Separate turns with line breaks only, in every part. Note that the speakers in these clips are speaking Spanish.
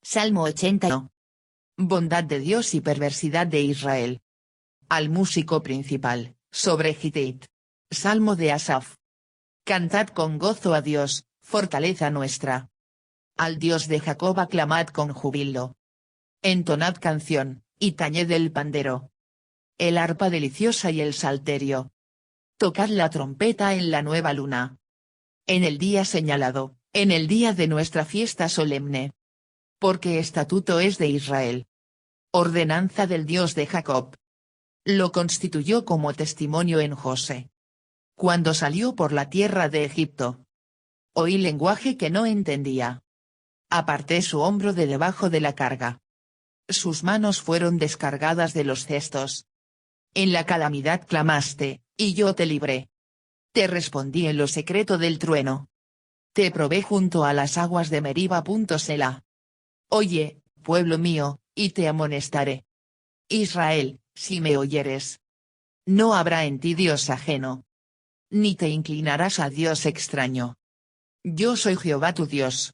Salmo 81. Bondad de Dios y perversidad de Israel. Al músico principal, sobre Gittit. Salmo de Asaf. Cantad con gozo a Dios, fortaleza nuestra. Al Dios de Jacob aclamad con júbilo. Entonad canción, y tañed el pandero. El arpa deliciosa y el salterio. Tocad la trompeta en la nueva luna. En el día señalado, en el día de nuestra fiesta solemne. Porque estatuto es de Israel. Ordenanza del Dios de Jacob. Lo constituyó como testimonio en José. Cuando salió por la tierra de Egipto. Oí lenguaje que no entendía. Aparté su hombro de debajo de la carga. Sus manos fueron descargadas de los cestos. En la calamidad clamaste, y yo te libré. Te respondí en lo secreto del trueno. Te probé junto a las aguas de Meriba. Selah. Oye, pueblo mío, y te amonestaré. Israel, si me oyeres. No habrá en ti Dios ajeno. Ni te inclinarás a Dios extraño. Yo soy Jehová tu Dios.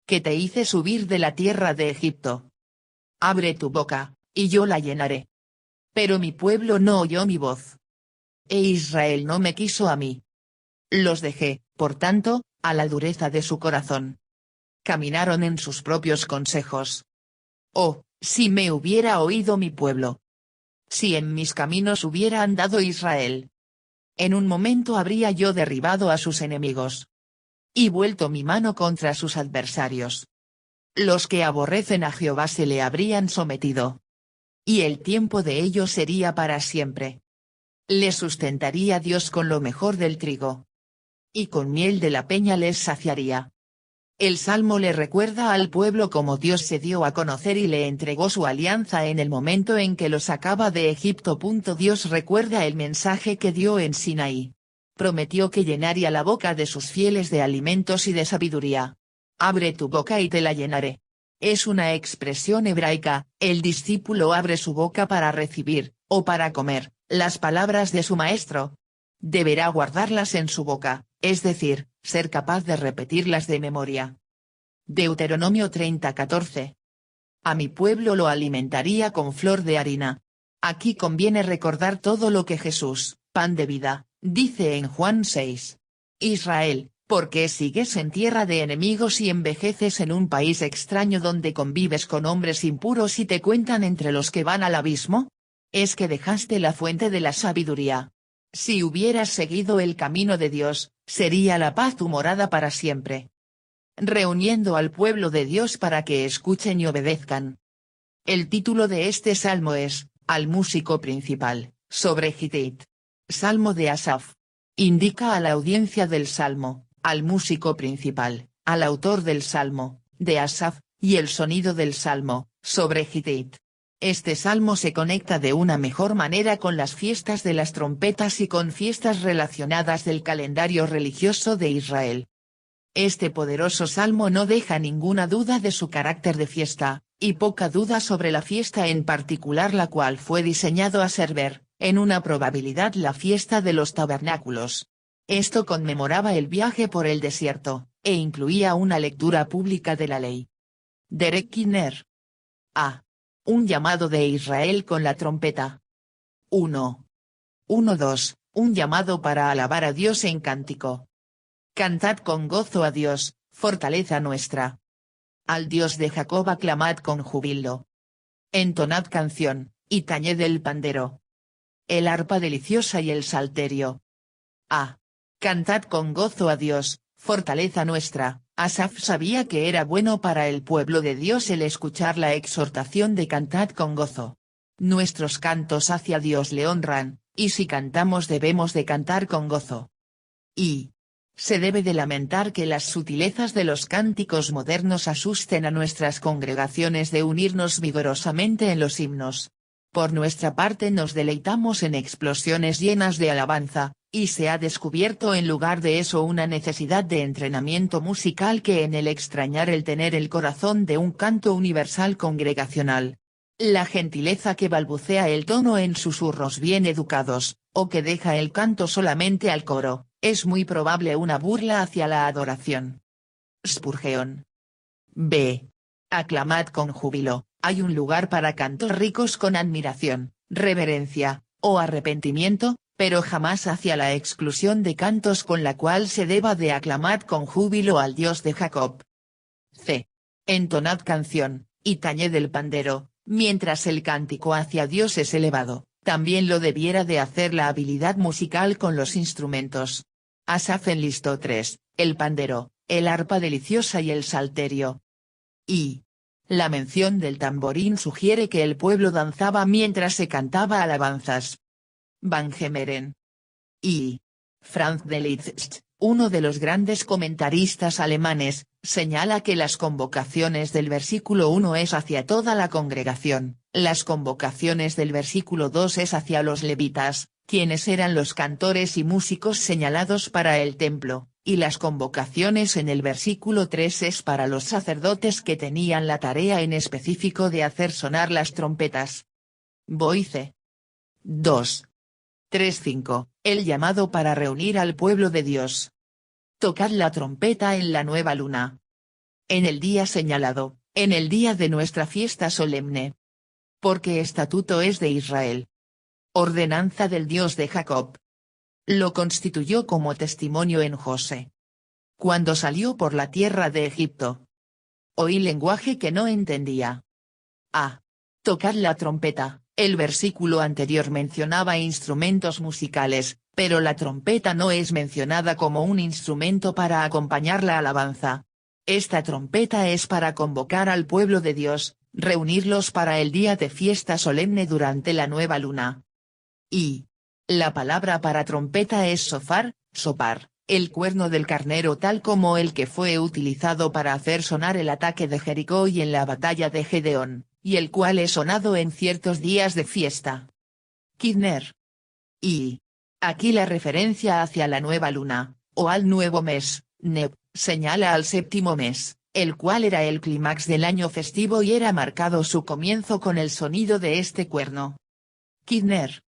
Que te hice subir de la tierra de Egipto. Abre tu boca, y yo la llenaré. Pero mi pueblo no oyó mi voz. E Israel no me quiso a mí. Los dejé, por tanto, a la dureza de su corazón. Caminaron en sus propios consejos. Oh, si me hubiera oído mi pueblo. Si en mis caminos hubiera andado Israel. En un momento habría yo derribado a sus enemigos. Y vuelto mi mano contra sus adversarios. Los que aborrecen a Jehová se le habrían sometido. Y el tiempo de ellos sería para siempre. Les sustentaría Dios con lo mejor del trigo. Y con miel de la peña les saciaría. El Salmo le recuerda al pueblo cómo Dios se dio a conocer y le entregó su alianza en el momento en que lo sacaba de Egipto. Dios recuerda el mensaje que dio en Sinaí. Prometió que llenaría la boca de sus fieles de alimentos y de sabiduría. Abre tu boca y te la llenaré. Es una expresión hebraica, el discípulo abre su boca para recibir, o para comer, las palabras de su maestro. Deberá guardarlas en su boca, es decir, ser capaz de repetirlas de memoria. Deuteronomio 30:14. A mi pueblo lo alimentaría con flor de harina. Aquí conviene recordar todo lo que Jesús, pan de vida, dice en Juan 6. Israel, ¿por qué sigues en tierra de enemigos y envejeces en un país extraño donde convives con hombres impuros y te cuentan entre los que van al abismo? Es que dejaste la fuente de la sabiduría. Si hubieras seguido el camino de Dios, sería la paz tu morada para siempre. Reuniendo al pueblo de Dios para que escuchen y obedezcan. El título de este salmo es, al músico principal, sobre Gittit. Salmo de Asaf. Indica a la audiencia del salmo, al músico principal, al autor del salmo, de Asaf, y el sonido del salmo, sobre Gittit. Este salmo se conecta de una mejor manera con las fiestas de las trompetas y con fiestas relacionadas del calendario religioso de Israel. Este poderoso salmo no deja ninguna duda de su carácter de fiesta, y poca duda sobre la fiesta en particular, la cual fue diseñado a servir, en una probabilidad, la fiesta de los tabernáculos. Esto conmemoraba el viaje por el desierto, e incluía una lectura pública de la ley. Derek Kiner. A. Un llamado de Israel con la trompeta. 1. 1-2, un llamado para alabar a Dios en cántico. Cantad con gozo a Dios, fortaleza nuestra. Al Dios de Jacob aclamad con júbilo. Entonad canción, y tañed el pandero. El arpa deliciosa y el salterio. A. Cantad con gozo a Dios, fortaleza nuestra. Asaf sabía que era bueno para el pueblo de Dios el escuchar la exhortación de cantad con gozo. Nuestros cantos hacia Dios le honran, y si cantamos debemos de cantar con gozo. Y se debe de lamentar que las sutilezas de los cánticos modernos asusten a nuestras congregaciones de unirnos vigorosamente en los himnos. Por nuestra parte nos deleitamos en explosiones llenas de alabanza, y se ha descubierto en lugar de eso una necesidad de entrenamiento musical que en el extrañar el tener el corazón de un canto universal congregacional. La gentileza que balbucea el tono en susurros bien educados, o que deja el canto solamente al coro, es muy probable una burla hacia la adoración. Spurgeon. B. aclamad con júbilo, hay un lugar para cantos ricos con admiración, reverencia, o arrepentimiento, pero jamás hacia la exclusión de cantos con la cual se deba de aclamad con júbilo al Dios de Jacob. C. Entonad canción, y tañed el pandero, mientras el cántico hacia Dios es elevado, también lo debiera de hacer la habilidad musical con los instrumentos. Asaf enlistó 3, el pandero, el arpa deliciosa y el salterio. Y la mención del tamborín sugiere que el pueblo danzaba mientras se cantaba alabanzas. Van Gemeren. Y Franz Delitzsch, uno de los grandes comentaristas alemanes, señala que las convocaciones del versículo 1 es hacia toda la congregación, las convocaciones del versículo 2 es hacia los levitas, quienes eran los cantores y músicos señalados para el templo, y las convocaciones en el versículo 3 es para los sacerdotes que tenían la tarea en específico de hacer sonar las trompetas. Boyce. 2. 3:5, el llamado para reunir al pueblo de Dios. Tocad la trompeta en la nueva luna. En el día señalado, en el día de nuestra fiesta solemne. Porque estatuto es de Israel. Ordenanza del Dios de Jacob. Lo constituyó como testimonio en José. Cuando salió por la tierra de Egipto. Oí lenguaje que no entendía. A. Tocad la trompeta. El versículo anterior mencionaba instrumentos musicales, pero la trompeta no es mencionada como un instrumento para acompañar la alabanza. Esta trompeta es para convocar al pueblo de Dios, reunirlos para el día de fiesta solemne durante la nueva luna. Y la palabra para trompeta es sofar, sopar, el cuerno del carnero tal como el que fue utilizado para hacer sonar el ataque de Jericó y en la batalla de Gedeón, y el cual es sonado en ciertos días de fiesta. Kidner. Y aquí la referencia hacia la nueva luna, o al nuevo mes, Neb, señala al séptimo mes, el cual era el clímax del año festivo y era marcado su comienzo con el sonido de este cuerno. Kidner.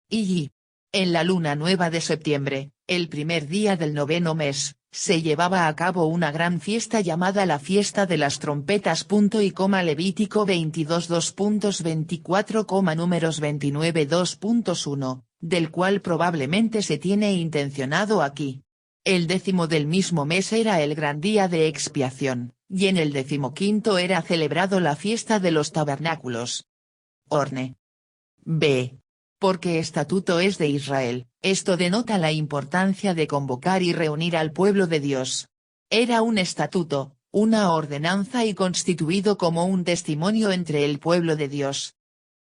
Y en la luna nueva de septiembre, el primer día del noveno mes, se llevaba a cabo una gran fiesta llamada la fiesta de las trompetas. Levítico 22 2.24, números 29 2.1, del cual probablemente se tiene intencionado aquí. El 10º del mismo mes era el gran día de expiación, y en el 15º era celebrado la fiesta de los tabernáculos. Orne. B. Porque estatuto es de Israel, esto denota la importancia de convocar y reunir al pueblo de Dios. Era un estatuto, una ordenanza y constituido como un testimonio entre el pueblo de Dios.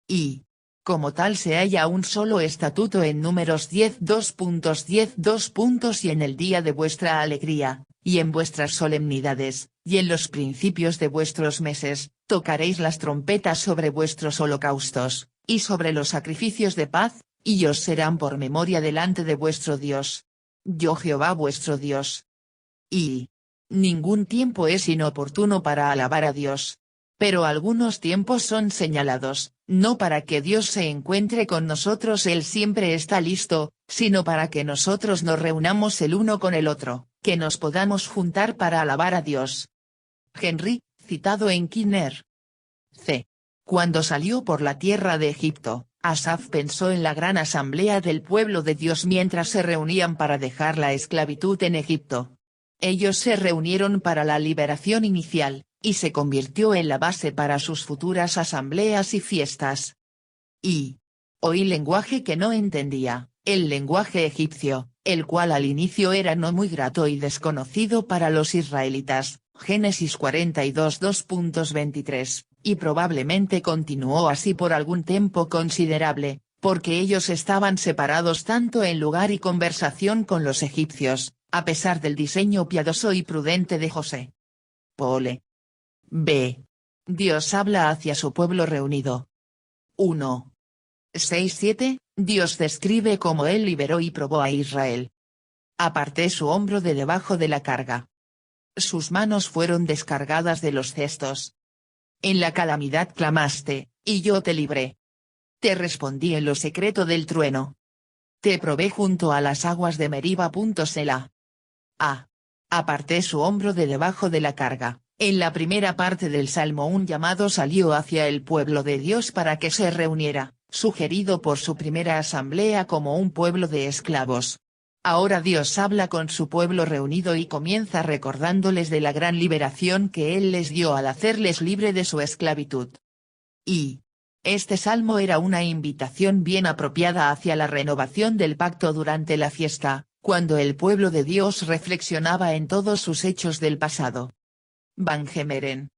Y, como tal se halla un solo estatuto en Números 10 2.10 y en el día de vuestra alegría, y en vuestras solemnidades, y en los principios de vuestros meses, tocaréis las trompetas sobre vuestros holocaustos, y sobre los sacrificios de paz, y os serán por memoria delante de vuestro Dios. Yo Jehová vuestro Dios. Y ningún tiempo es inoportuno para alabar a Dios. Pero algunos tiempos son señalados, no para que Dios se encuentre con nosotros, Él siempre está listo, sino para que nosotros nos reunamos el uno con el otro, que nos podamos juntar para alabar a Dios. Henry, citado en Kidner. C. Cuando salió por la tierra de Egipto, Asaf pensó en la gran asamblea del pueblo de Dios mientras se reunían para dejar la esclavitud en Egipto. Ellos se reunieron para la liberación inicial, y se convirtió en la base para sus futuras asambleas y fiestas. Y oí lenguaje que no entendía, el lenguaje egipcio, el cual al inicio era no muy grato y desconocido para los israelitas, Génesis 42 2.23, y probablemente continuó así por algún tiempo considerable, porque ellos estaban separados tanto en lugar y conversación con los egipcios, a pesar del diseño piadoso y prudente de José. Pole. B. Dios habla hacia su pueblo reunido. 1. 6-7, Dios describe cómo Él liberó y probó a Israel. Aparté su hombro de debajo de la carga. Sus manos fueron descargadas de los cestos. En la calamidad clamaste, y yo te libré. Te respondí en lo secreto del trueno. Te probé junto a las aguas de Meriba. Selah. A. Aparté su hombro de debajo de la carga. En la primera parte del Salmo un llamado salió hacia el pueblo de Dios para que se reuniera, sugerido por su primera asamblea como un pueblo de esclavos. Ahora Dios habla con su pueblo reunido y comienza recordándoles de la gran liberación que Él les dio al hacerles libre de su esclavitud. Y este salmo era una invitación bien apropiada hacia la renovación del pacto durante la fiesta, cuando el pueblo de Dios reflexionaba en todos sus hechos del pasado. Van Gemeren.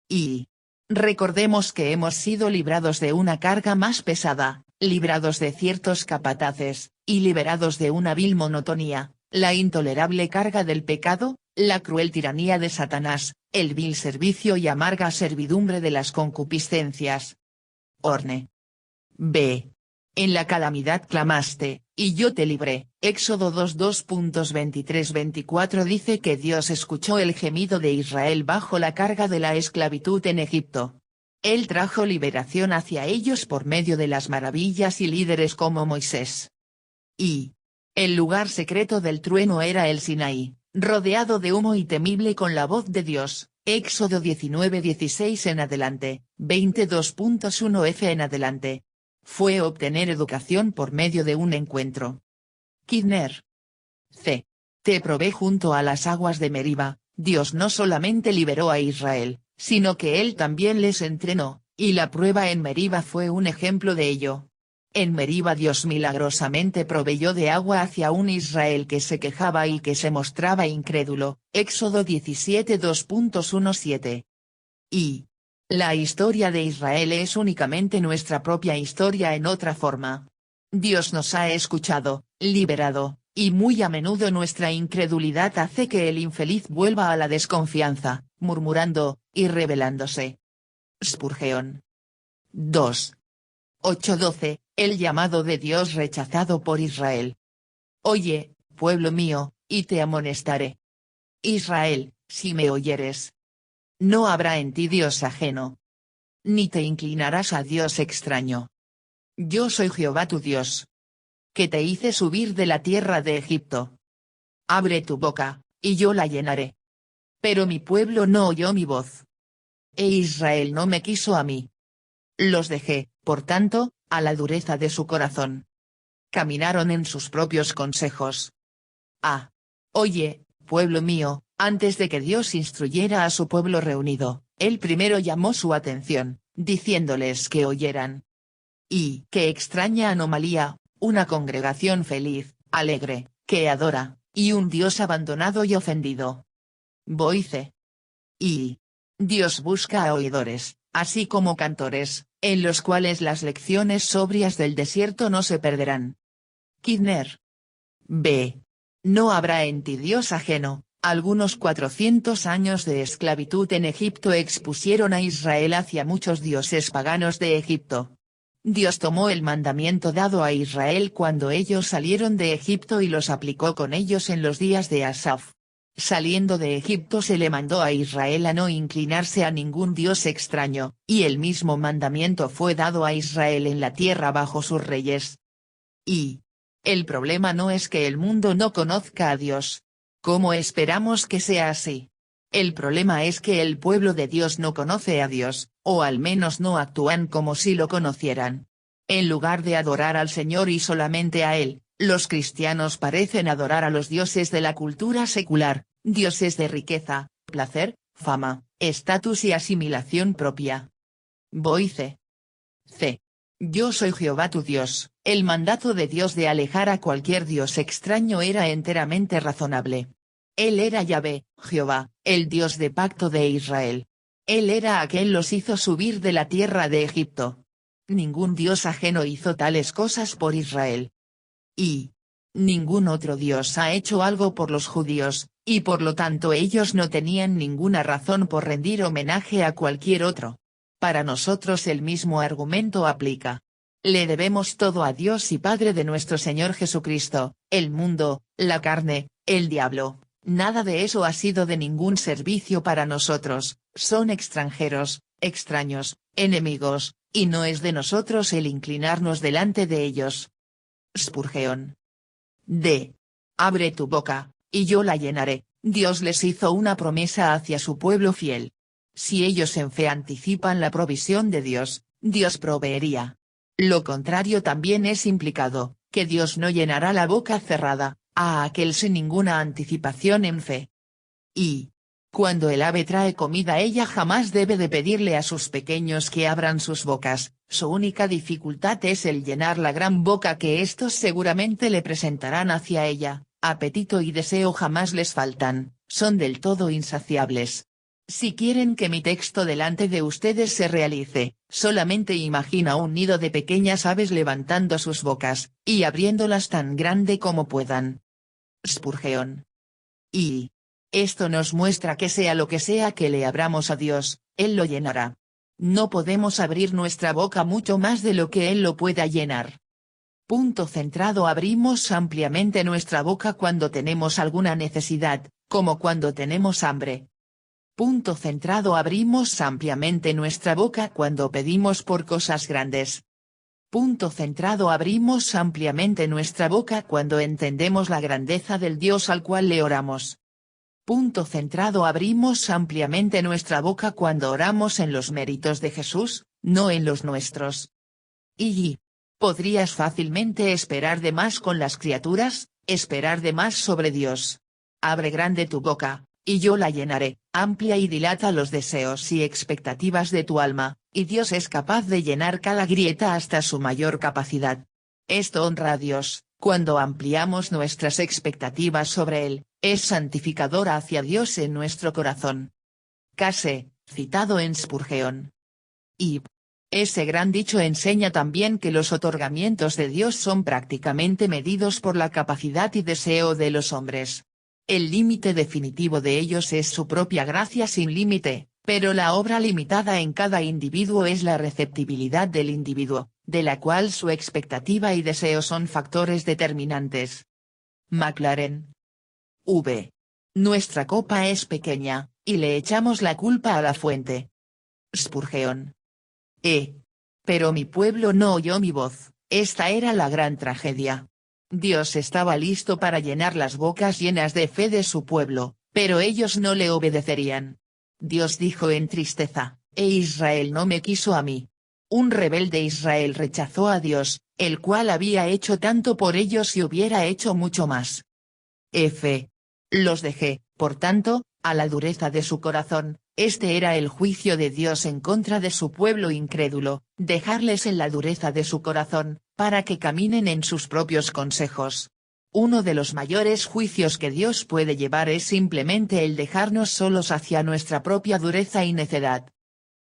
Y recordemos que hemos sido librados de una carga más pesada, librados de ciertos capataces, y liberados de una vil monotonía, la intolerable carga del pecado, la cruel tiranía de Satanás, el vil servicio y amarga servidumbre de las concupiscencias. Orne. B. En la calamidad clamaste, y yo te libré. Éxodo 2:23-24 dice que Dios escuchó el gemido de Israel bajo la carga de la esclavitud en Egipto. Él trajo liberación hacia ellos por medio de las maravillas y líderes como Moisés. Y el lugar secreto del trueno era el Sinaí, rodeado de humo y temible con la voz de Dios. Éxodo 19:16 en adelante, 22.1f en adelante. Fue obtener educación por medio de un encuentro. Kidner. C. Te probé junto a las aguas de Meriba. Dios no solamente liberó a Israel, sino que Él también les entrenó, y la prueba en Meriba fue un ejemplo de ello. En Meriba Dios milagrosamente proveyó de agua hacia un Israel que se quejaba y que se mostraba incrédulo. Éxodo 17:2.17. Y la historia de Israel es únicamente nuestra propia historia en otra forma. Dios nos ha escuchado, liberado, y muy a menudo nuestra incredulidad hace que el infeliz vuelva a la desconfianza, murmurando, y rebelándose. Spurgeon. 2. 8:12, el llamado de Dios rechazado por Israel. Oye, pueblo mío, y te amonestaré. Israel, si me oyeres. No habrá en ti Dios ajeno. Ni te inclinarás a Dios extraño. Yo soy Jehová tu Dios. Que te hice subir de la tierra de Egipto. Abre tu boca, y yo la llenaré. Pero mi pueblo no oyó mi voz. E Israel no me quiso a mí. Los dejé, por tanto, a la dureza de su corazón. Caminaron en sus propios consejos. Ah. Oye, pueblo mío, antes de que Dios instruyera a su pueblo reunido, Él primero llamó su atención, diciéndoles que oyeran. Y qué extraña anomalía, una congregación feliz, alegre, que adora, y un Dios abandonado y ofendido. Boice. Y Dios busca a oidores, así como cantores, en los cuales las lecciones sobrias del desierto no se perderán. Kidner. B. No habrá en ti Dios ajeno. Algunos 400 años de esclavitud en Egipto expusieron a Israel hacia muchos dioses paganos de Egipto. Dios tomó el mandamiento dado a Israel cuando ellos salieron de Egipto y los aplicó con ellos en los días de Asaf. Saliendo de Egipto se le mandó a Israel a no inclinarse a ningún dios extraño, y el mismo mandamiento fue dado a Israel en la tierra bajo sus reyes. Y el problema no es que el mundo no conozca a Dios. ¿Cómo esperamos que sea así? El problema es que el pueblo de Dios no conoce a Dios, o al menos no actúan como si lo conocieran. En lugar de adorar al Señor y solamente a Él, los cristianos parecen adorar a los dioses de la cultura secular, dioses de riqueza, placer, fama, estatus y asimilación propia. Boice. C. Yo soy Jehová tu Dios. El mandato de Dios de alejar a cualquier dios extraño era enteramente razonable. Él era Yahvé, Jehová, el Dios de pacto de Israel. Él era aquel los hizo subir de la tierra de Egipto. Ningún dios ajeno hizo tales cosas por Israel. Y ningún otro dios ha hecho algo por los judíos, y por lo tanto ellos no tenían ninguna razón por rendir homenaje a cualquier otro. Para nosotros el mismo argumento aplica. Le debemos todo a Dios y Padre de nuestro Señor Jesucristo. El mundo, la carne, el diablo, nada de eso ha sido de ningún servicio para nosotros, son extranjeros, extraños, enemigos, y no es de nosotros el inclinarnos delante de ellos. Spurgeon. D. Abre tu boca, y yo la llenaré. Dios les hizo una promesa hacia su pueblo fiel. Si ellos en fe anticipan la provisión de Dios, Dios proveería. Lo contrario también es implicado, que Dios no llenará la boca cerrada, a aquel sin ninguna anticipación en fe. Y, cuando el ave trae comida ella jamás debe de pedirle a sus pequeños que abran sus bocas, su única dificultad es el llenar la gran boca que estos seguramente le presentarán hacia ella, apetito y deseo jamás les faltan, son del todo insaciables. Si quieren que mi texto delante de ustedes se realice, solamente imagina un nido de pequeñas aves levantando sus bocas, y abriéndolas tan grande como puedan. Spurgeon. Y esto nos muestra que sea lo que sea que le abramos a Dios, Él lo llenará. No podemos abrir nuestra boca mucho más de lo que Él lo pueda llenar. Punto centrado. Abrimos ampliamente nuestra boca cuando tenemos alguna necesidad, como cuando tenemos hambre. Punto centrado. Abrimos ampliamente nuestra boca cuando pedimos por cosas grandes. Punto centrado. Abrimos ampliamente nuestra boca cuando entendemos la grandeza del Dios al cual le oramos. Punto centrado. Abrimos ampliamente nuestra boca cuando oramos en los méritos de Jesús, no en los nuestros. Y podrías fácilmente esperar de más con las criaturas, esperar de más sobre Dios. Abre grande tu boca, y yo la llenaré, amplia y dilata los deseos y expectativas de tu alma, y Dios es capaz de llenar cada grieta hasta su mayor capacidad. Esto honra a Dios, cuando ampliamos nuestras expectativas sobre Él, es santificadora hacia Dios en nuestro corazón. Case, citado en Spurgeon. Y ese gran dicho enseña también que los otorgamientos de Dios son prácticamente medidos por la capacidad y deseo de los hombres. El límite definitivo de ellos es su propia gracia sin límite, pero la obra limitada en cada individuo es la receptibilidad del individuo, de la cual su expectativa y deseo son factores determinantes. Maclaren. V. Nuestra copa es pequeña, y le echamos la culpa a la fuente. Spurgeon. Pero mi pueblo no oyó mi voz, esta era la gran tragedia. Dios estaba listo para llenar las bocas llenas de fe de su pueblo, pero ellos no le obedecerían. Dios dijo en tristeza, Israel no me quiso a mí. Un rebelde Israel rechazó a Dios, el cual había hecho tanto por ellos y hubiera hecho mucho más. Los dejé, por tanto, a la dureza de su corazón. Este era el juicio de Dios en contra de su pueblo incrédulo, dejarles en la dureza de su corazón, para que caminen en sus propios consejos. Uno de los mayores juicios que Dios puede llevar es simplemente el dejarnos solos hacia nuestra propia dureza y necedad.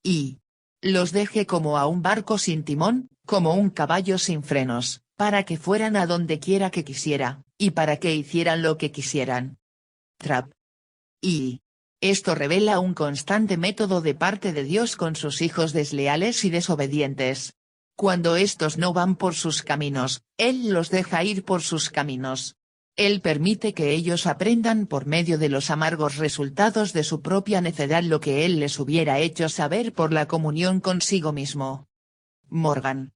Y los deje como a un barco sin timón, como un caballo sin frenos, para que fueran a donde quiera que quisiera, y para que hicieran lo que quisieran. Trapp. Y esto revela un constante método de parte de Dios con sus hijos desleales y desobedientes. Cuando estos no van por sus caminos, Él los deja ir por sus caminos. Él permite que ellos aprendan por medio de los amargos resultados de su propia necedad lo que Él les hubiera hecho saber por la comunión consigo mismo. Morgan.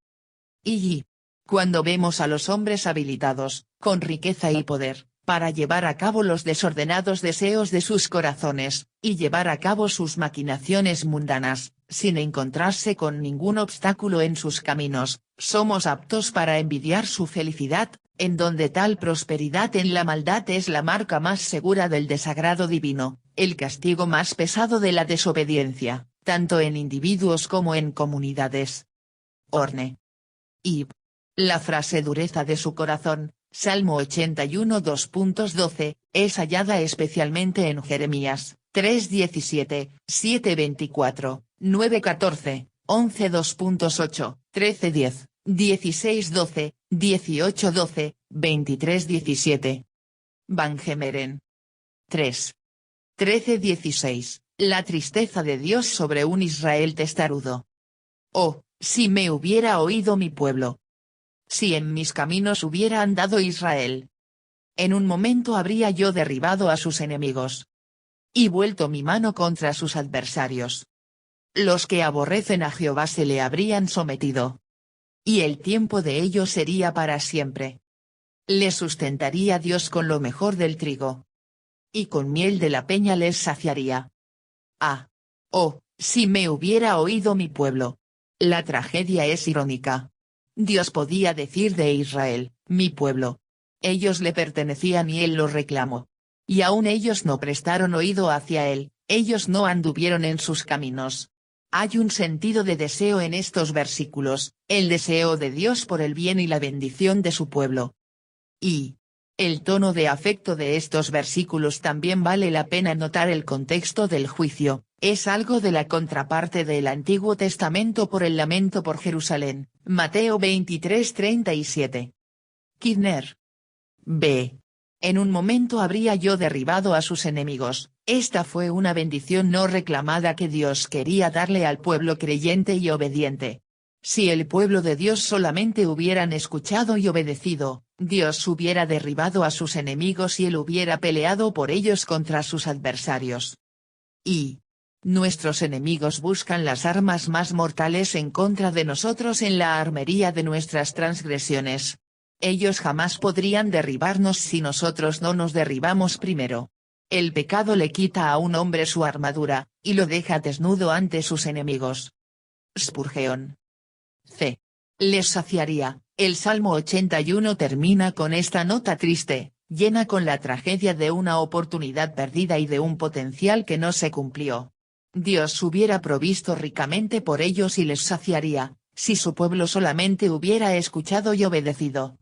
Y cuando vemos a los hombres habilitados, con riqueza y poder, para llevar a cabo los desordenados deseos de sus corazones, y llevar a cabo sus maquinaciones mundanas, sin encontrarse con ningún obstáculo en sus caminos, somos aptos para envidiar su felicidad, en donde tal prosperidad en la maldad es la marca más segura del desagrado divino, el castigo más pesado de la desobediencia, tanto en individuos como en comunidades. Orne. Y la frase dureza de su corazón, Salmo 81 2.12, es hallada especialmente en Jeremías 3.17, 7.24, 9.14, 11 2.8, 13.10, 16.12, 18.12, 23.17. Van Gemeren. 3. 13.16, la tristeza de Dios sobre un Israel testarudo. Oh, si me hubiera oído mi pueblo. Si en mis caminos hubiera andado Israel. En un momento habría yo derribado a sus enemigos. Y vuelto mi mano contra sus adversarios. Los que aborrecen a Jehová se le habrían sometido. Y el tiempo de ellos sería para siempre. Le sustentaría Dios con lo mejor del trigo. y con miel de la peña les saciaría. Ah. Oh, si me hubiera oído mi pueblo. La tragedia es irónica. Dios podía decir de Israel, mi pueblo. Ellos le pertenecían y él los reclamó. Y aún ellos no prestaron oído hacia él, ellos no anduvieron en sus caminos. Hay un sentido de deseo en estos versículos, el deseo de Dios por el bien y la bendición de su pueblo. Y el tono de afecto de estos versículos también vale la pena notar el contexto del juicio, es algo de la contraparte del Antiguo Testamento por el lamento por Jerusalén, Mateo 23:37. Kidner. B. En un momento habría yo derribado a sus enemigos, esta fue una bendición no reclamada que Dios quería darle al pueblo creyente y obediente. Si el pueblo de Dios solamente hubieran escuchado y obedecido, Dios hubiera derribado a sus enemigos y él hubiera peleado por ellos contra sus adversarios. Y nuestros enemigos buscan las armas más mortales en contra de nosotros en la armería de nuestras transgresiones. Ellos jamás podrían derribarnos si nosotros no nos derribamos primero. El pecado le quita a un hombre su armadura, y lo deja desnudo ante sus enemigos. Spurgeon. C. Les saciaría. El Salmo 81 termina con esta nota triste, llena con la tragedia de una oportunidad perdida y de un potencial que no se cumplió. Dios hubiera provisto ricamente por ellos y les saciaría, si su pueblo solamente hubiera escuchado y obedecido.